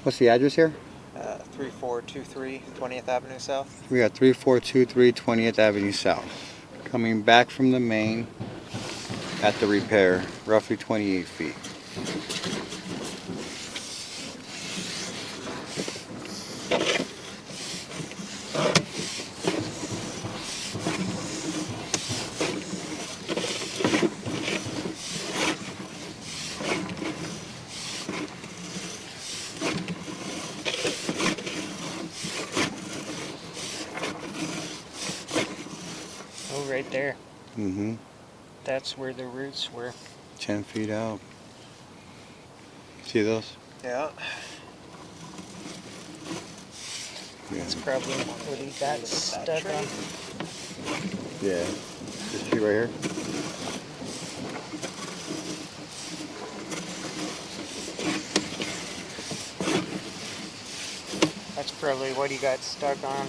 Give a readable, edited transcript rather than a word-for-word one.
What's the address here? 3423 20th Avenue South. We got 3423 20th Avenue South. Coming back from the main at the repair, roughly 28 feet. Oh, right there. Mm-hmm. That's where the roots were. 10 feet out. See those? Yeah. Yeah. That's probably what he got stuck on. Yeah. This tree right here. That's probably what he got stuck on.